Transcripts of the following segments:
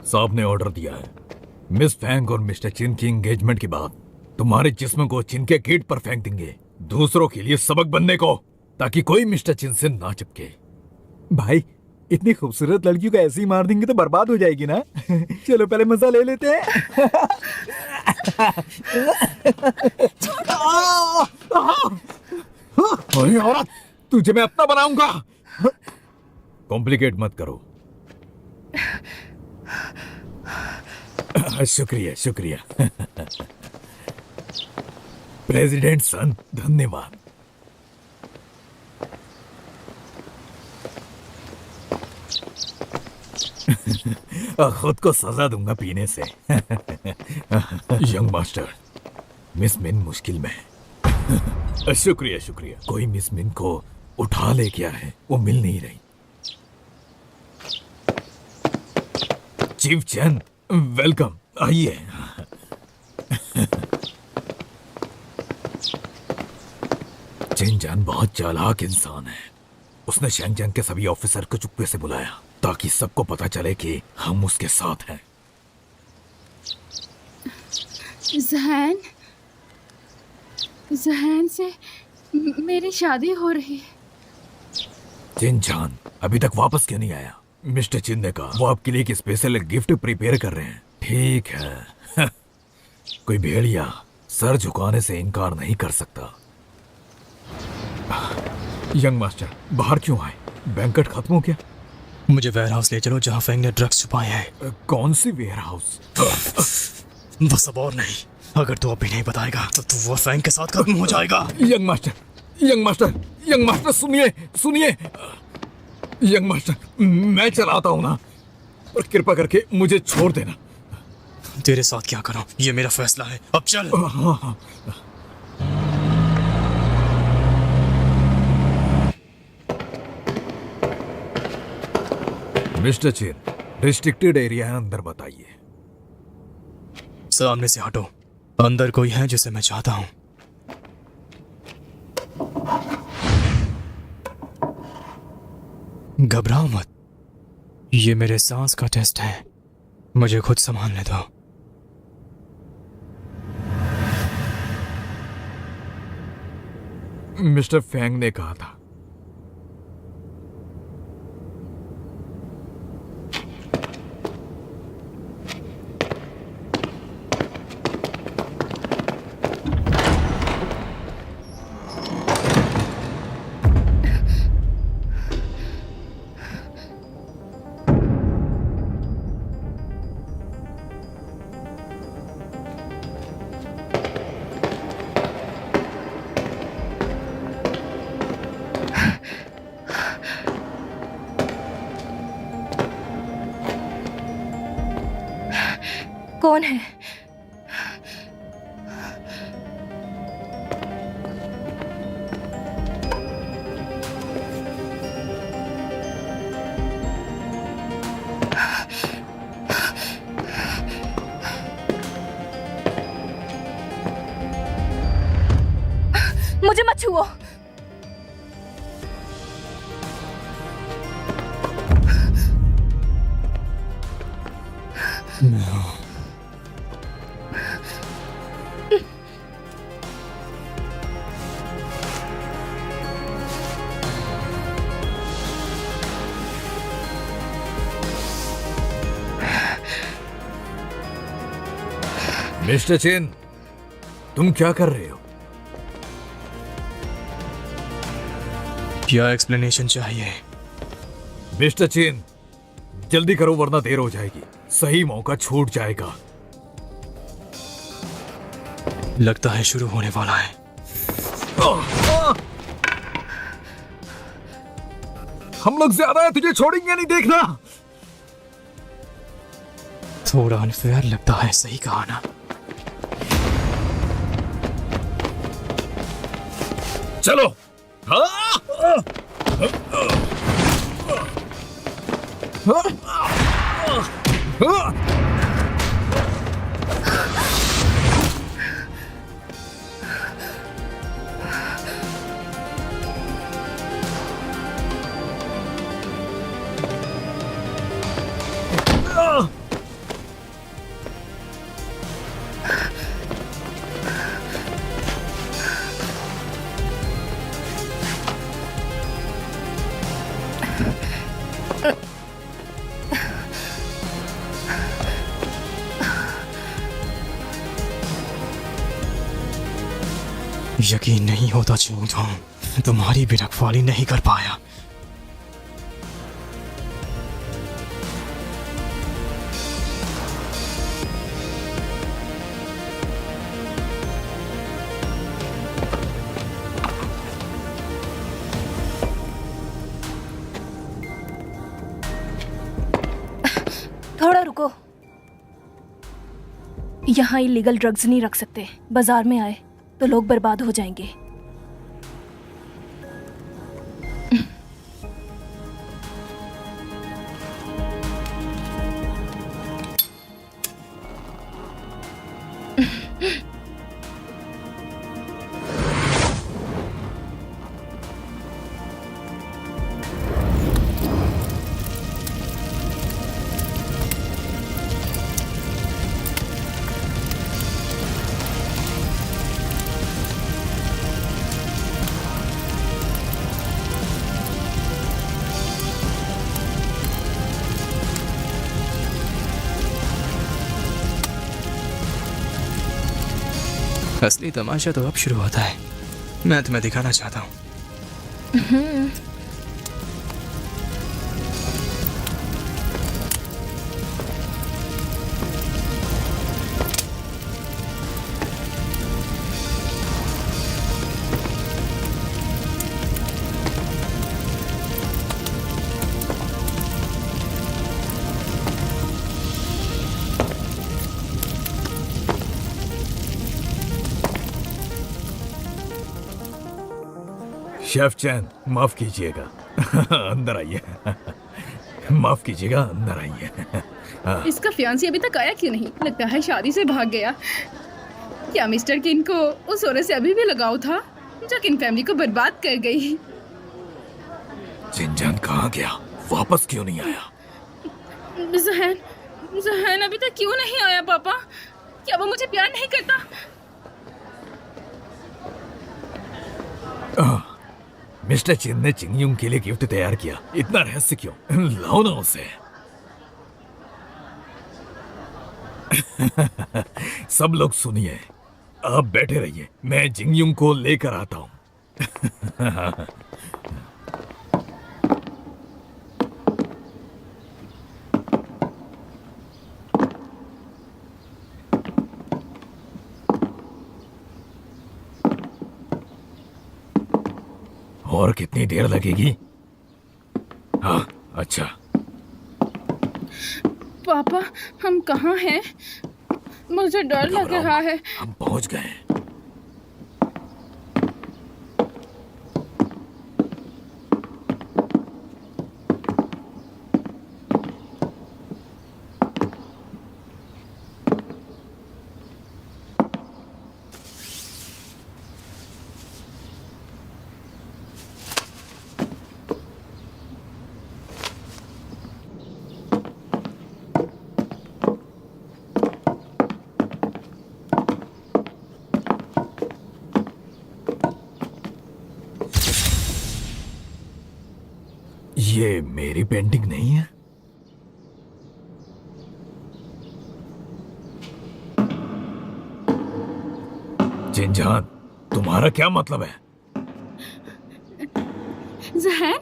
साहब ने ऑर्डर दिया है। मिस फैंग और मिस्टर चिन की एंगेजमेंट के बाद तुम्हारे जिस्म को चिन के गेट पर फेंक देंगे, दूसरों के लिए सबक बनने को, ताकि कोई मिस्टर चिन से ना चिपके। भाई इतनी खूबसूरत लड़कियों को ऐसे ही मार देंगे तो बर्बाद हो जाएगी ना। चलो पहले मजा ले लेते हैं। अरे औरत, तुझे मैं अपना बनाऊंगा। कॉम्प्लिकेट मत करो। शुक्रिया शुक्रिया। प्रेसिडेंट सन, धन्यवाद। खुद को सजा दूंगा पीने से। यंग मास्टर, मिस मिन मुश्किल में है। शुक्रिया शुक्रिया। कोई मिस मिन को उठा ले गया है, वो मिल नहीं रही। चीफ चैन, वेलकम, आइए। चेन जान बहुत चालाक इंसान है। उसने शेंगजान के सभी ऑफिसर को चुपके से बुलाया ताकि सबको पता चले कि हम उसके साथ हैं। जहन, जहन से मेरी शादी हो रही है। चिन जान अभी तक वापस क्यों नहीं आया? मिस्टर चिन ने कहा वो आपके लिए एक स्पेशल गिफ्ट प्रिपेयर कर रहे हैं। ठीक है। कोई भेड़िया सर झुकाने से इनकार नहीं कर सकता। यंग मास्टर, बाहर क्यों आए? बैंकट खत्म हो गया? मुझे वेयर हाउस ले चलो जहाँ फैंग ने ड्रग्स छुपाए हैं। कौन सी वेयर हाउस? वो सब और नहीं, अगर तू अभी नहीं बताएगा तो तू वो फैंग के साथ खत्म हो जाएगा। Young master, young master, young master, सुनिए सुनिए। यंग मास्टर, मैं चलाता हूँ ना, और कृपा करके मुझे छोड़ देना। तेरे साथ क्या करूं, ये मेरा फैसला है। अब चल। हाँ। मिस्टर चिन, रिस्ट्रिक्टेड एरिया है, अंदर बताइए। सामने से हटो, अंदर कोई है जिसे मैं चाहता हूं। घबराओ मत, ये मेरे सांस का टेस्ट है, मुझे खुद संभालने दो। मिस्टर फैंग ने कहा था। कौन है? मुझे मत छुओ। मिस्टर चिन, तुम क्या कर रहे हो? क्या एक्सप्लेनेशन चाहिए? मिस्टर चिन, जल्दी करो वरना देर हो जाएगी। सही मौका छूट जाएगा। लगता है शुरू होने वाला है। हम लोग ज्यादा है, तुझे छोड़ेंगे नहीं, देखना। थोड़ा अनफेयर लगता है, सही कहा ना? चलो। यकीन नहीं होता चिंगथोंग, तुम्हारी भी रखवाली नहीं कर पाया। थोड़ा रुको। यहाँ इलीगल ड्रग्स नहीं रख सकते। बाजार में आए तो लोग बर्बाद हो जाएंगे। असली तमाशा तो अब शुरू होता है। मैं तुम्हें दिखाना चाहता हूँ। शेफ चैन, माफ कीजिएगा। अंदर आइए। माफ कीजिएगा, अंदर आइए। इसका फियांसी अभी तक आया क्यों नहीं? लगता है शादी से भाग गया। क्या मिस्टर किन को उस औरत से अभी भी लगाव था जो किन फैमिली को बर्बाद कर गई? जिनजान कहाँ गया? वापस क्यों नहीं आया? जहन, जहन अभी तक क्यों नहीं आया पापा? क्या वो मुझे प्यार नहीं करता? मिस्टर चिन ने चिंगयुंग के लिए गिफ्ट तैयार किया। इतना रहस्य क्यों? लाओ ना उसे। सब लोग सुनिए, आप बैठे रहिए, मैं जिंगयुंग को लेकर आता हूं। और कितनी देर लगेगी? हाँ, अच्छा। पापा, हम कहाँ हैं? मुझे डर लग रहा है। हम पहुंच गए। ये मेरी पेंटिंग नहीं है। जिनजान, तुम्हारा क्या मतलब है? जहन,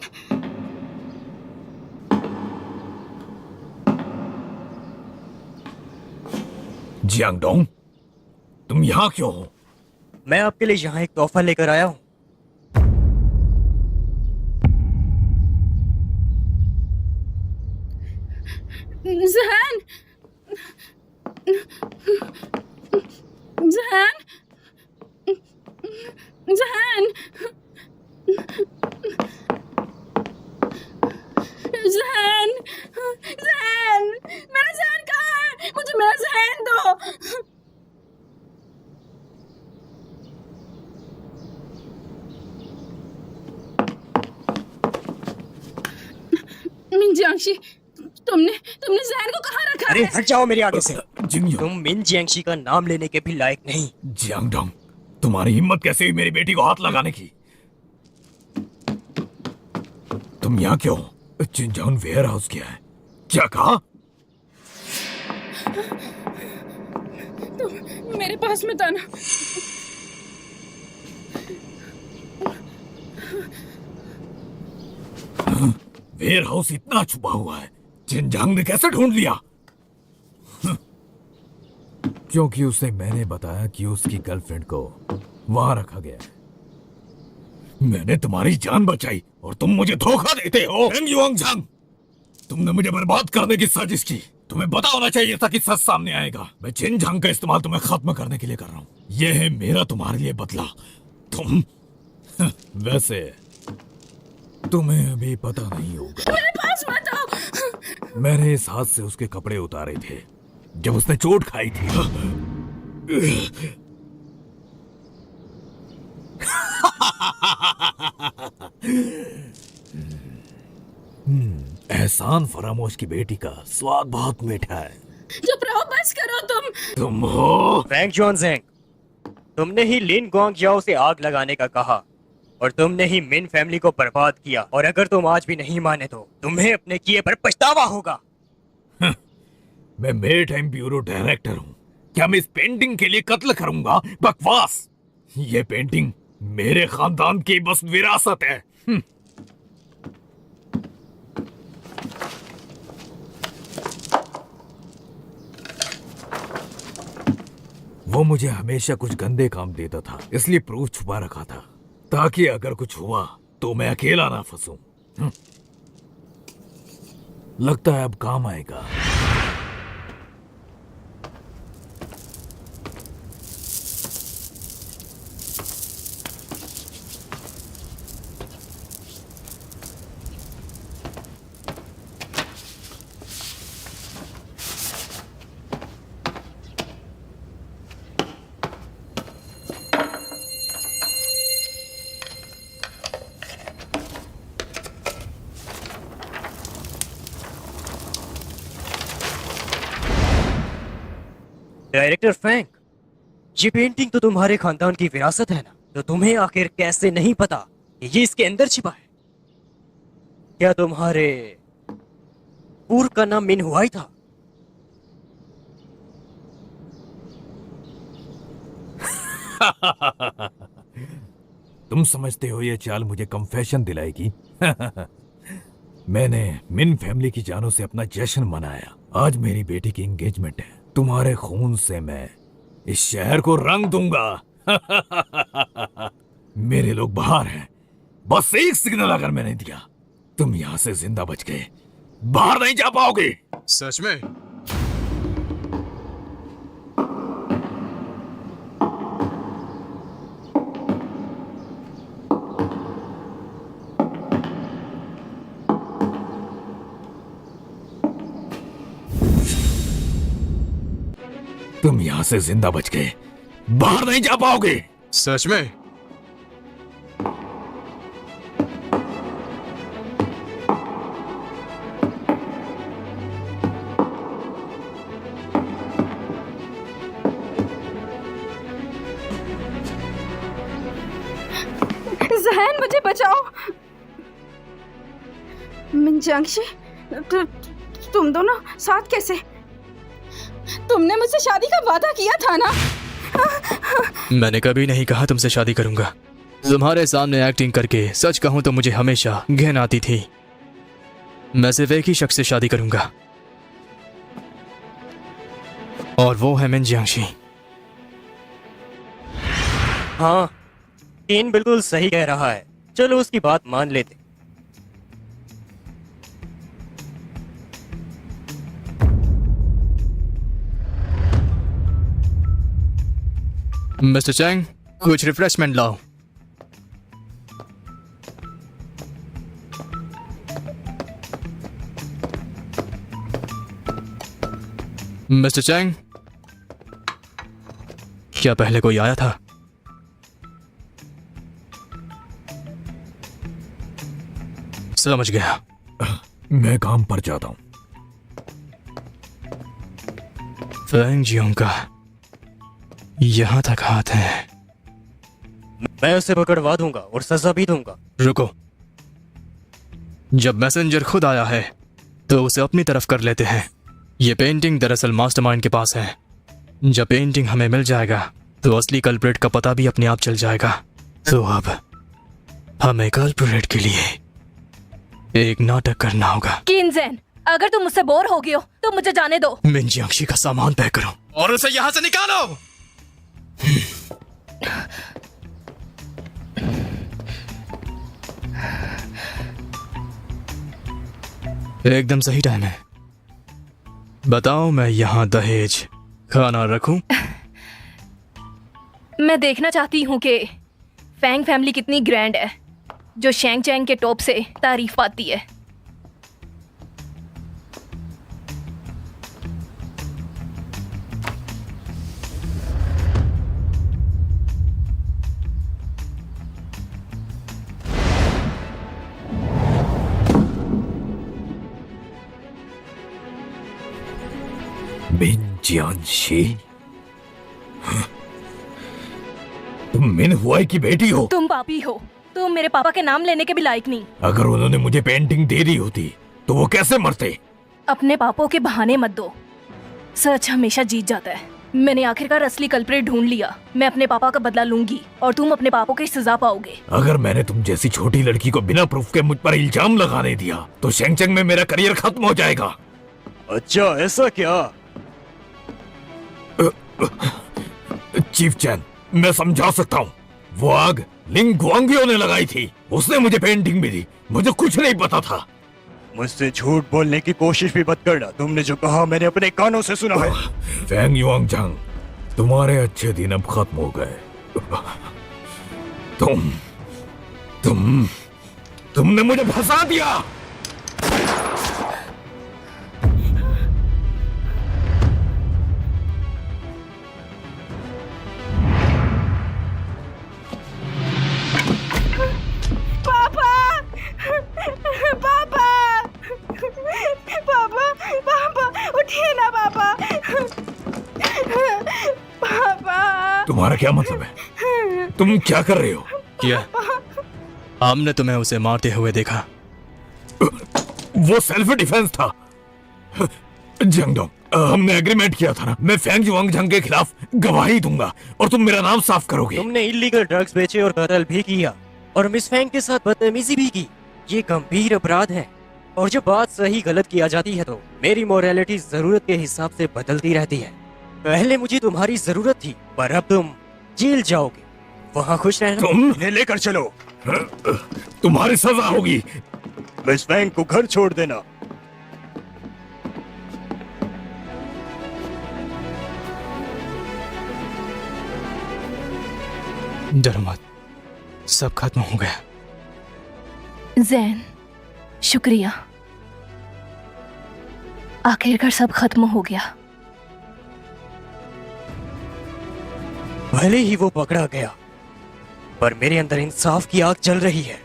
जियांगडोंग, तुम यहाँ क्यों हो? मैं आपके लिए यहाँ एक तोहफा लेकर आया हूँ। जहन, जहन, जहन, जहन, जहन, मेरा जहन कहाँ है? मुझे मेरा जहन दो। मिन जियांगशी, तुमने जहन को कहाँ रखा अरे है? हट जाओ मेरे आगे से। जिंगयुंग, तुम मिन जियांगशी का नाम लेने के भी लायक नहीं। जियांगडोंग, तुम्हारी हिम्मत कैसे हुई मेरी बेटी को हाथ लगाने की? तुम यहाँ क्यों? जिनजान वेयर हाउस क्या है? क्या कहा? तुम मेरे पास मत आना। वेयर हाउस इतना छुपा हुआ है, जिनजांग ने कैसे ढूंढ लिया? क्योंकि उसे मैंने बताया कि उसकी गर्लफ्रेंड को वहां रखा गया है। मैंने तुम्हारी जान बचाई और तुम मुझे धोखा देते हो। फेंग युआंगझांग, तुमने मुझे बर्बाद करने की साजिश की। तुम्हें पता होना चाहिए था कि सच सामने आएगा। मैं जिनजांग का इस्तेमाल तुम्हें खत्म करने के लिए कर रहा हूँ। यह है मेरा तुम्हारे लिए बदला। तुम वैसे तुम्हें अभी पता नहीं होगा, मेरे पास मत आओ। मैंने इस हाथ से उसके कपड़े उतारे थे जब उसने चोट खाई थी। एहसान फरामोश की बेटी का स्वाद बहुत मीठा है। चुप रहो, बस करो तुम। तुम हो फैंग जुआनज़ेंग, तुमने ही लिन गुआंगजाओ से आग लगाने का कहा और तुमने ही मिन फैमिली को बर्बाद किया। और अगर तुम आज भी नहीं माने तो तुम्हें अपने किए पर पछतावा होगा। मैं मेरे टाइम ब्यूरो डायरेक्टर हूँ। क्या मैं इस पेंटिंग के लिए कत्ल करूंगा? बकवास। ये पेंटिंग मेरे खानदान की बस विरासत है। वो मुझे हमेशा कुछ गंदे काम देता था, इसलिए प्रूफ छुपा रखा था ताकि अगर कुछ हुआ तो मैं अकेला ना फंसूं। लगता है अब काम आएगा। डायरेक्टर फैंग, ये पेंटिंग तो तुम्हारे खानदान की विरासत है ना, तो तुम्हें आखिर कैसे नहीं पता कि ये इसके अंदर छिपा है? क्या तुम्हारे पूर्व का नाम मिन हुआई था? तुम समझते हो ये चाल मुझे कंफेशन दिलाएगी? मैंने मिन फैमिली की जानों से अपना जश्न मनाया। आज मेरी बेटी की एंगेजमेंट है। तुम्हारे खून से मैं इस शहर को रंग दूंगा। मेरे लोग बाहर हैं। बस एक सिग्नल अगर मैंने दिया, तुम यहां से जिंदा बच गए बाहर नहीं जा पाओगे। सच में? तुम यहां से जिंदा बच गए बाहर नहीं जा पाओगे। सच में? जहन, मुझे बचाओ। मिनजांगशी, तुम दोनों साथ कैसे? तुमने मुझसे शादी का वादा किया था ना? मैंने कभी नहीं कहा तुमसे शादी करूंगा। तुम्हारे सामने एक्टिंग करके सच कहूं तो मुझे हमेशा घिन आती थी। मैं सिर्फ एक ही शख्स से शादी करूंगा और वो है मिनजांगशी। हाँ, टीन बिल्कुल सही कह रहा है। चलो उसकी बात मान लेते। मिस्टर चैंग, कुछ रिफ्रेशमेंट लाओ। मिस्टर चैंग, क्या पहले कोई आया था? समझ गया। मैं काम पर जाता हूं। फैंग जियोंग का यहां तक हाथ है। मैं उसे पकड़वा दूंगा और सजा भी दूंगा। रुको, जब मैसेंजर खुद आया है तो उसे अपनी तरफ कर लेते हैं। ये पेंटिंग दरअसल मास्टरमाइंड के पास है। जब पेंटिंग हमें मिल जाएगा तो असली कल्प्रेट का पता भी अपने आप चल जाएगा। तो अब हमें कल्प्रेट के लिए एक नाटक करना होगा। किन जैन, अगर तुम मुझसे बोर हो गए हो तो मुझे जाने दो। मिन जियांगशी का सामान पैक करो और उसे यहाँ से निकालो। एकदम सही टाइम है। बताओ, मैं यहाँ दहेज खाना रखूं? मैं देखना चाहती हूँ कि फैंग फैमिली कितनी ग्रैंड है, जो शेंग चैंग के टॉप से तारीफ पाती है। मिन जियांगशी, तुम मिन हुआई की बेटी हो। तुम पापी हो, तुम मेरे पापा के नाम लेने के भी लायक नहीं। अगर उन्होंने मुझे पेंटिंग दे दी होती तो वो कैसे मरते? अपने पापों के बहाने मत दो, सच हमेशा जीत जाता है। मैंने आखिरकार असली कल्प्रेट ढूंढ लिया। मैं अपने पापा का बदला लूंगी और तुम अपने पापों की सजा पाओगे। अगर मैंने तुम जैसी छोटी लड़की को बिना प्रूफ के मुझ पर इल्जाम लगाने दिया तो शेंगचेंग में मेरा करियर खत्म हो जाएगा। अच्छा, ऐसा क्या? चीफ चैन, मैं समझा सकता हूँ। वो आग लिंग गुआंगियो ने लगाई थी, उसने मुझे पेंटिंग भी दी। मुझे कुछ नहीं पता था। मुझसे झूठ बोलने की कोशिश भी मत करना। तुमने जो कहा मैंने अपने कानों से सुना है। फैंग युआंगजांग, तुम्हारे अच्छे दिन अब खत्म हो गए। तुमने मुझे फंसा दिया। तुम्हारा क्या मतलब है? तुम क्या कर रहे हो? क्या? हमने तुम्हें उसे मारते हुए देखा। वो सेल्फ डिफेंस था। जंगडोंग, हमने एग्रीमेंट किया था ना, मैं फैंग युआंगजांग के खिलाफ गवाही दूंगा और तुम मेरा नाम साफ करोगे। तुमने इलीगल ड्रग्स बेचे और कत्ल भी किया और मिस फैंग के साथ बदतमीजी भी की। ये गंभीर अपराध है और जब बात सही गलत किया जाती है तो मेरी मोरालिटी जरूरत के हिसाब से बदलती रहती है। पहले मुझे तुम्हारी जरूरत थी, पर अब तुम जेल जाओगे। वहाँ खुश रहना। तुम इन्हें लेकर चलो। तुम्हारी सजा होगी। मिस फैंग को घर छोड़ देना। डरो मत, सब खत्म हो गया। जैन, शुक्रिया, आखिरकार सब खत्म हो गया। भले ही वो पकड़ा गया, पर मेरे अंदर इंसाफ की आग जल रही है।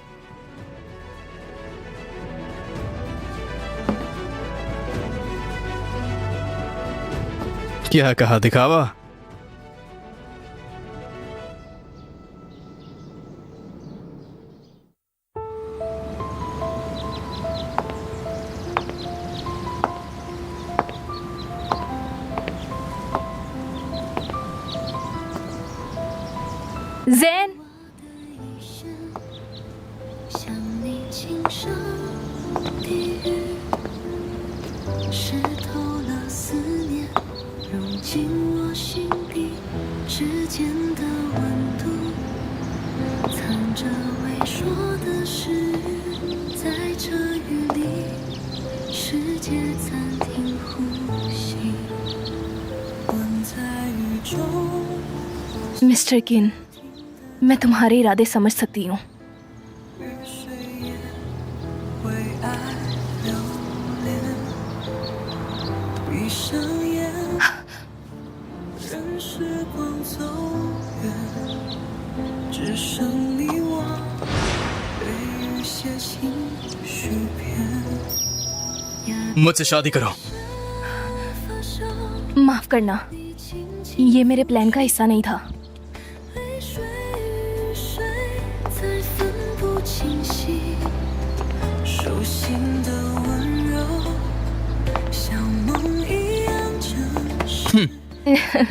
क्या कहा, दिखावा? जैन, 向你轻声低语，湿透了思念，融进我心底，指尖的温度，藏着未说的誓语，在这雨里，世界暂停呼吸，混在雨中。 मिस्टर किन, मैं तुम्हारे इरादे समझ सकती हूँ। मुझसे शादी करो। माफ करना, ये मेरे प्लान का हिस्सा नहीं था।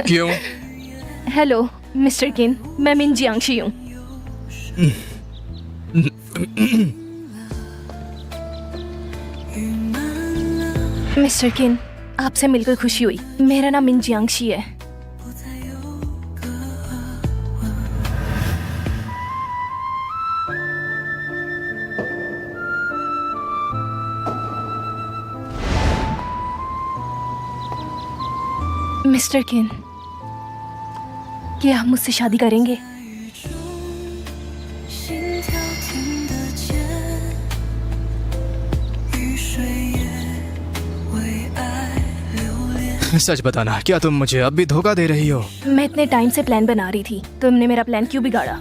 क्यों? हेलो मिस्टर किन, मैं मिन जियांगशी हूँ। मिस्टर किन, आपसे मिलकर खुशी हुई। मेरा नाम मिन जियांगशी है। 不再有个吻。 मिस्टर किन, क्या आप मुझसे शादी करेंगे? 雨中，心跳听得见，雨水也为爱留恋。 सच बताना, क्या तुम मुझे अब भी धोखा दे रही हो? मैं इतने टाइम से प्लान बना रही थी, तुमने मेरा प्लान क्यों बिगाड़ा?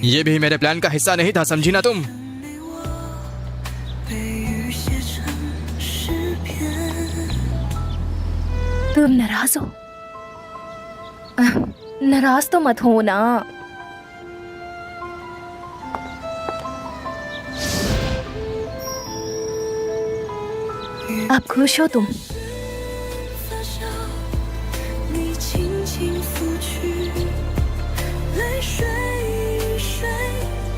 ये भी मेरे प्लान का हिस्सा नहीं था, समझी ना तुम? 被雨写成诗篇。 तुम नाराज हो? नाराज तो मत हो ना। आप खुश हो तुम? 发酵，你轻轻拂去，泪水一水，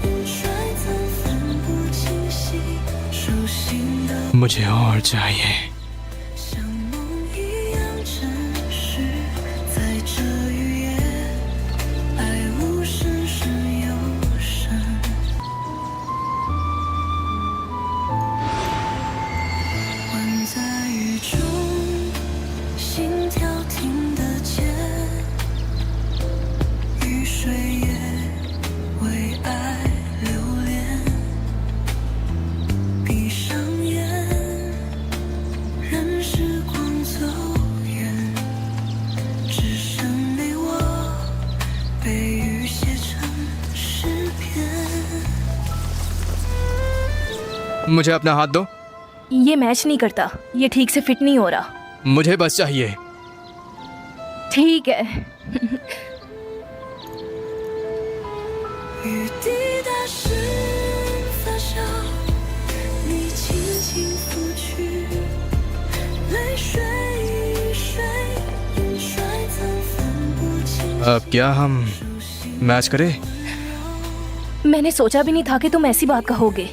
云衰怎分不清晰？手心的 मुझे और चाहिए। 像梦一样真实，在这雨夜，爱无声胜有声。吻在雨中，心跳听得见，雨水也为爱留恋。闭上眼。 任时光走远，只剩你我，被雨写成诗篇。 मुझे अपना हाथ दो। ये मैच नहीं करता, ये ठीक से फिट नहीं हो रहा। मुझे बस चाहिए। ठीक है। 雨滴答声发酵，你轻轻拂去，泪水一水，云衰怎分不清？ अब क्या हम मैच करें? मैंने सोचा भी नहीं था कि तुम ऐसी बात कहोगे,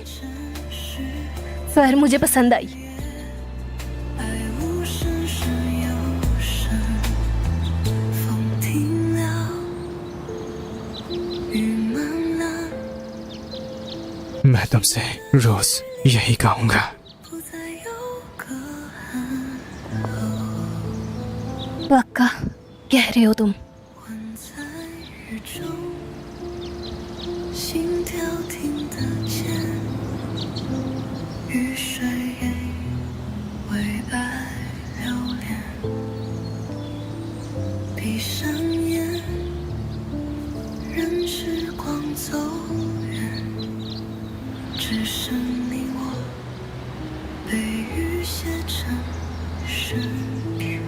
पर मुझे पसंद आई। 爱无声胜有声，风停了，雨满了。 मैं तुमसे रोज यही कहूंगा। 不再有隔阂， पक्का कह रहे हो तुम? 吻在雨中，心跳听得见，雨水为爱留恋。闭上眼，任时光走远，只剩你我，被雨写成诗篇。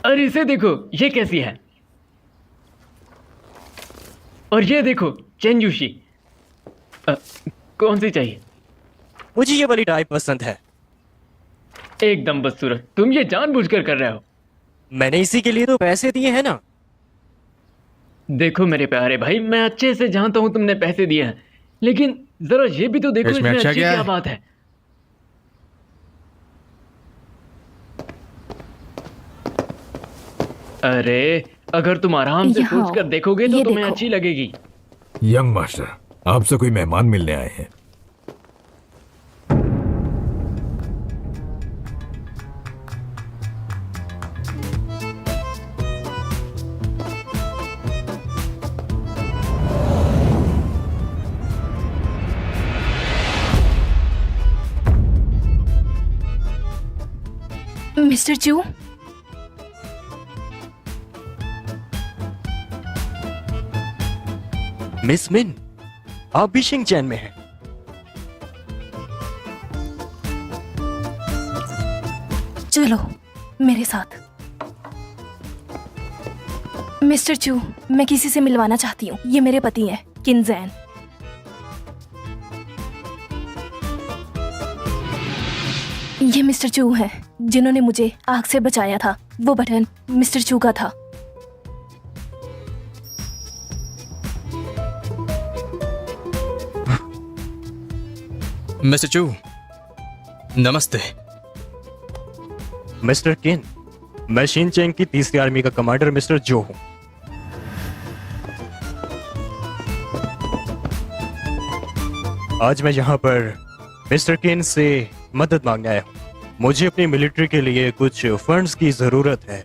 अरे इसे देखो, ये कैसी है? और ये देखो, चेन यूशी। कौन सी चाहिए? मुझे ये वाली टाइप पसंद है। एकदम बदसूरत, तुम ये जानबूझकर कर रहे हो। मैंने इसी के लिए तो पैसे दिए हैं ना। देखो मेरे प्यारे भाई, मैं अच्छे से जानता हूं तुमने पैसे दिए हैं, लेकिन जरा ये भी तो देखो इसमें इसमें अच्छा अच्छी क्या क्या है? बात है। अरे अगर तुम आराम से यहाँ सोच कर देखोगे तो ये तुम्हें देखो। अच्छी लगेगी। यंग मास्टर, आपसे कोई मेहमान मिलने आए हैं। मिस्टर चू, मिस मिन, आप भी शिंगचैन में हैं। चलो मेरे साथ। मिस्टर चू, मैं किसी से मिलवाना चाहती हूँ। ये मेरे पति हैं, किन जैन। ये मिस्टर चू हैं, जिन्होंने मुझे आग से बचाया था। वो बटन मिस्टर चू का था। मिस्टर चू, नमस्ते। मिस्टर किन, मैं शिनचैंग की 3री आर्मी का कमांडर मिस्टर जो हूं। आज मैं यहाँ पर मिस्टर किन से मदद मांगने आया हूँ। मुझे अपनी मिलिट्री के लिए कुछ फंड्स की जरूरत है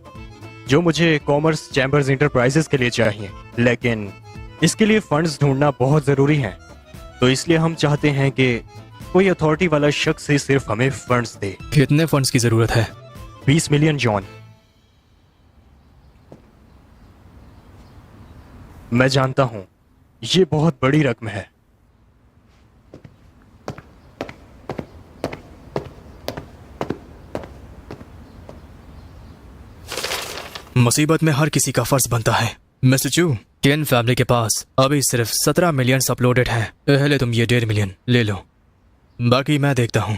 जो मुझे कॉमर्स चैम्बर्स इंटरप्राइजेस के लिए चाहिए, लेकिन इसके लिए फंड्स ढूंढना बहुत जरूरी है। तो इसलिए हम चाहते हैं कि कोई अथॉरिटी वाला शख्स ही सिर्फ हमें फंड्स दे। कितने फंड्स की जरूरत है? 20 मिलियन जॉन। मैं जानता हूं ये बहुत बड़ी रकम है। मुसीबत में हर किसी का फर्ज बनता है। मिस्टर चू, किन फैमिली के पास अभी सिर्फ 17 मिलियन अपलोडेड हैं। पहले तुम ये 1.5 मिलियन ले लो, बाकी मैं देखता हूँ।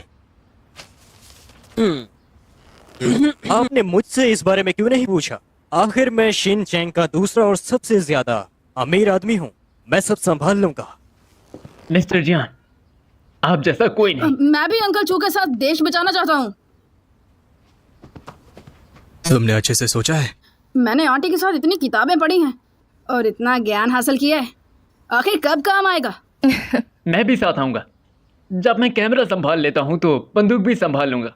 आपने मुझसे इस बारे में क्यों नहीं पूछा? आखिर मैं शिनचैंग का दूसरा और सबसे ज्यादा अमीर आदमी हूँ। मैं सब संभाल लूंगा। मिस्टर जियान, आप जैसा कोई नहीं। मैं भी अंकल चू के साथ देश बचाना चाहता हूँ। तुमने अच्छे से सोचा है? मैंने आंटी के साथ इतनी किताबें पढ़ी हैं और इतना ज्ञान हासिल किया है, आखिर कब काम आएगा? मैं भी साथ आऊंगा। जब मैं कैमरा संभाल लेता हूँ तो बंदूक भी संभाल लूंगा।